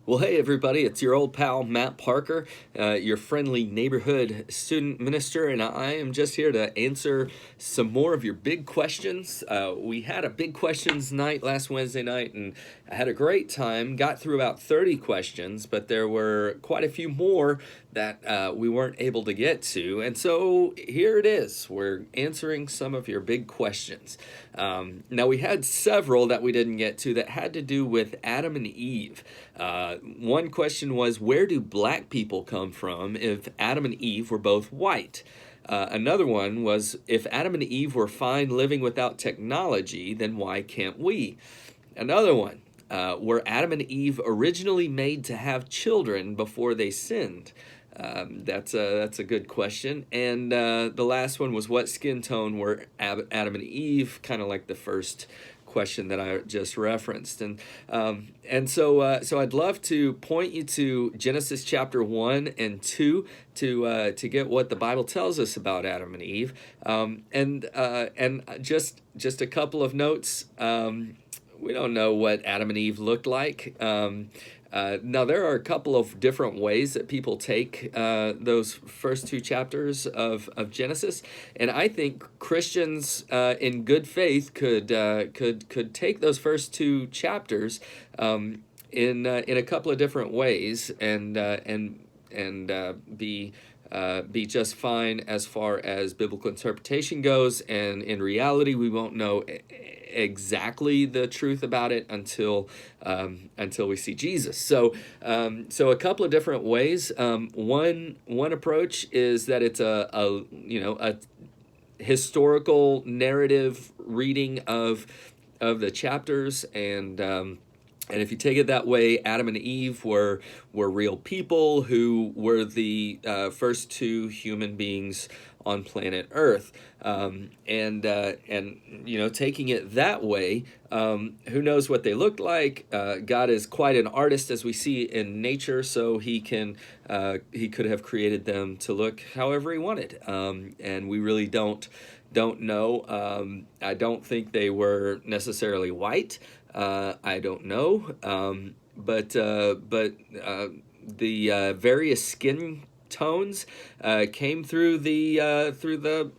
Well, hey, everybody, it's your old pal, Matt Parker, your friendly neighborhood student minister, and I am just here to answer some more of your big questions. We had a big questions night last Wednesday night, and I had a great time. Got through about 30 questions, but there were quite a few more that we weren't able to get to, and so here it is. We're answering some of your big questions. Now, we had several that we didn't get to that had to do with Adam and Eve. One question was, where do black people come from if Adam and Eve were both white? Another one was, if Adam and Eve were fine living without technology, then why can't we? Another one, were Adam and Eve originally made to have children before they sinned? That's a good question. And the last one was, what skin tone were Adam and Eve? Kind of like the first question that I just referenced, and so I'd love to point you to Genesis chapter 1 and 2 to get what the Bible tells us about Adam and Eve, and just a couple of notes. We don't know what Adam and Eve looked like. Now, there are a couple of different ways that people take those first two chapters of Genesis, and I think Christians in good faith could take those first two chapters in a couple of different ways and be just fine as far as biblical interpretation goes. And in reality, we won't know exactly the truth about it until we see Jesus. So a couple of different ways. One approach is that it's a historical narrative reading of the chapters, and if you take it that way, Adam and Eve were real people who were the first two human beings on planet Earth, and taking it that way, who knows what they looked like? God is quite an artist, as we see in nature, so he could have created them to look however he wanted, and we really don't know. I don't think they were necessarily white. I don't know, but the various skin tones came through the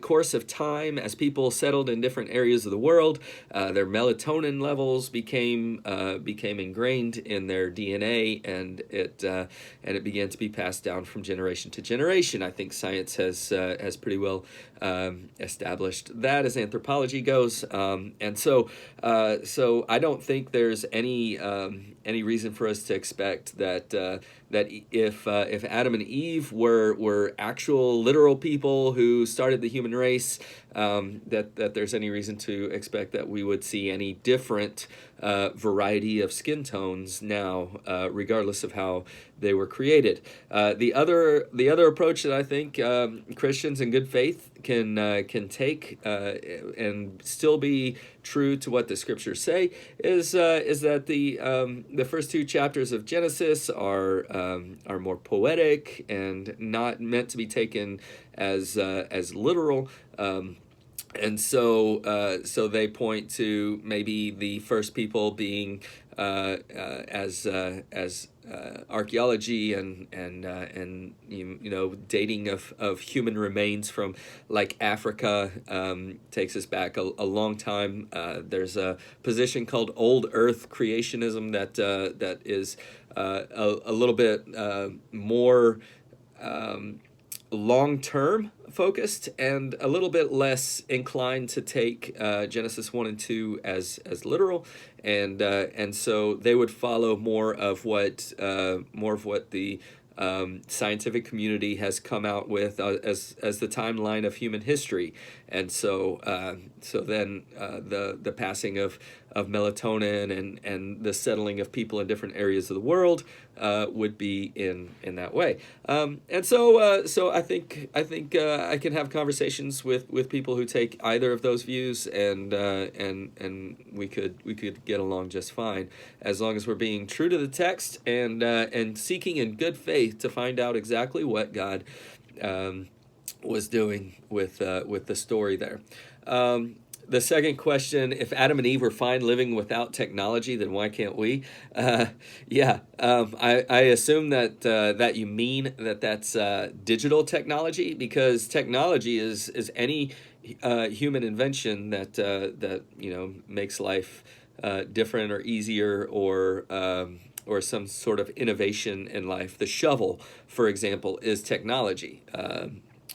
course of time as people settled in different areas of the world. Their melatonin levels became ingrained in their DNA, and it began to be passed down from generation to generation. I think science has pretty well established that as anthropology goes, and so I don't think there's any reason for us to expect that if Adam and Eve were actual literal people who started the human race, that there's any reason to expect that we would see any different variety of skin tones now, regardless of how they were created. The other approach that I think Christians in good faith can take and still be true to what the scriptures say is that the first two chapters of Genesis are more poetic and not meant to be taken as literal. And so they point to maybe the first people being as archaeology and dating of human remains from like Africa takes us back a long time. There's a position called Old Earth creationism that is a little bit more long-term focused and a little bit less inclined to take Genesis 1 and 2 as literal, and so they would follow more of what the scientific community has come out with as the timeline of human history, and so then the passing of melatonin and the settling of people in different areas of the world would be in that way, and so I think I can have conversations with people who take either of those views, and we could get along just fine as long as we're being true to the text and seeking in good faith to find out exactly what God was doing with the story there. the second question, if Adam and Eve were fine living without technology, then why can't we? Yeah, I assume that that you mean that that's digital technology, because technology is any human invention that makes life different or easier, or some sort of innovation in life. The shovel, for example, is technology.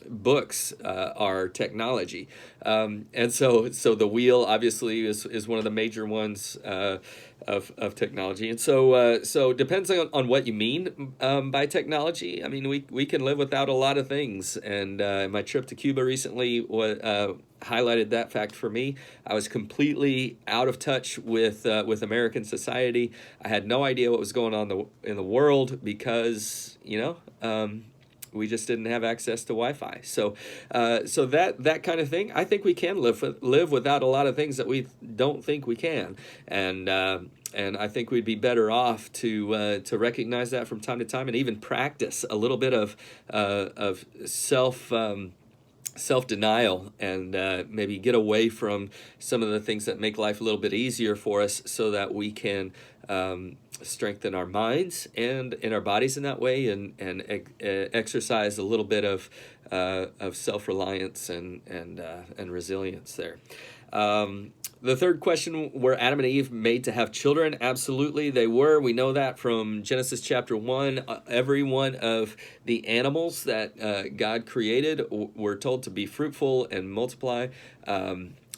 Books are technology, and so the wheel obviously is one of the major ones of technology. And so depends on what you mean by technology. I mean, we can live without a lot of things, and my trip to Cuba recently highlighted that fact for me. I was completely out of touch with American society. I had no idea what was going on in the world, because we just didn't have access to Wi-Fi. So that kind of thing, I think we can live without a lot of things that we don't think we can, and I think we'd be better off to recognize that from time to time, and even practice a little bit of self-denial, and maybe get away from some of the things that make life a little bit easier for us, so that we can strengthen our minds and in our bodies in that way, and exercise a little bit of self-reliance and resilience there. The third question, were Adam and Eve made to have children? Absolutely, they were. We know that from Genesis chapter 1. Every one of the animals that God created were told to be fruitful and multiply.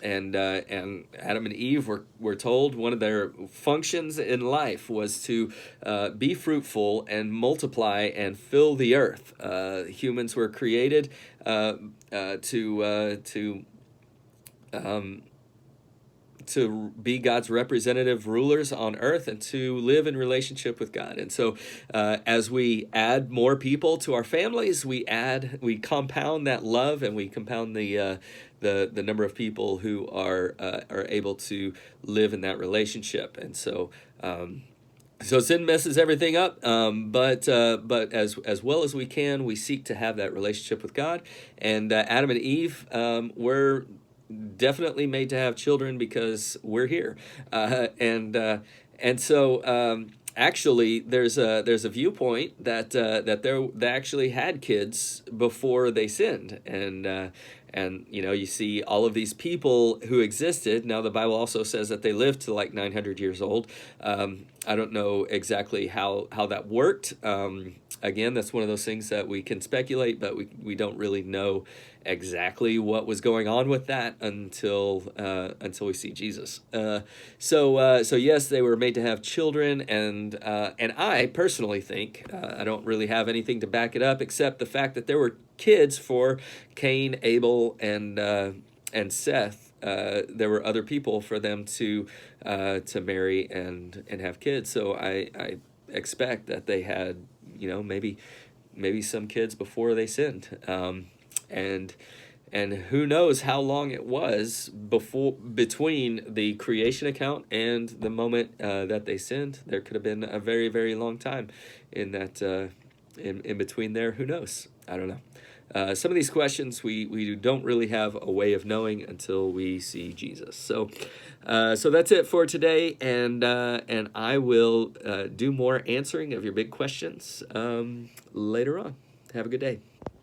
And Adam and Eve were told one of their functions in life was to be fruitful and multiply and fill the earth. Humans were created to be God's representative rulers on earth, and to live in relationship with God. And so as we add more people to our families, we compound that love, and we compound the number of people who are able to live in that relationship. And so sin messes everything up, but as well as we can, we seek to have that relationship with God. And Adam and Eve were definitely made to have children, because we're here, and so actually there's a viewpoint that they actually had kids before they sinned, and you see all of these people who existed. Now the Bible also says that they lived to like 900 years old. I don't know exactly how that worked. Again, that's one of those things that we can speculate, but we don't really know exactly what was going on with that until we see Jesus. So yes, they were made to have children, and I personally think, I don't really have anything to back it up except the fact that there were kids for Cain, Abel, and Seth. There were other people for them to marry and have kids. So I expect that they had maybe some kids before they sinned. And who knows how long it was between the creation account and the moment that they sinned. There could have been a very, very long time in that in between there. Who knows? I don't know. Some of these questions we don't really have a way of knowing until we see Jesus. So that's it for today, and I will do more answering of your big questions later on. Have a good day.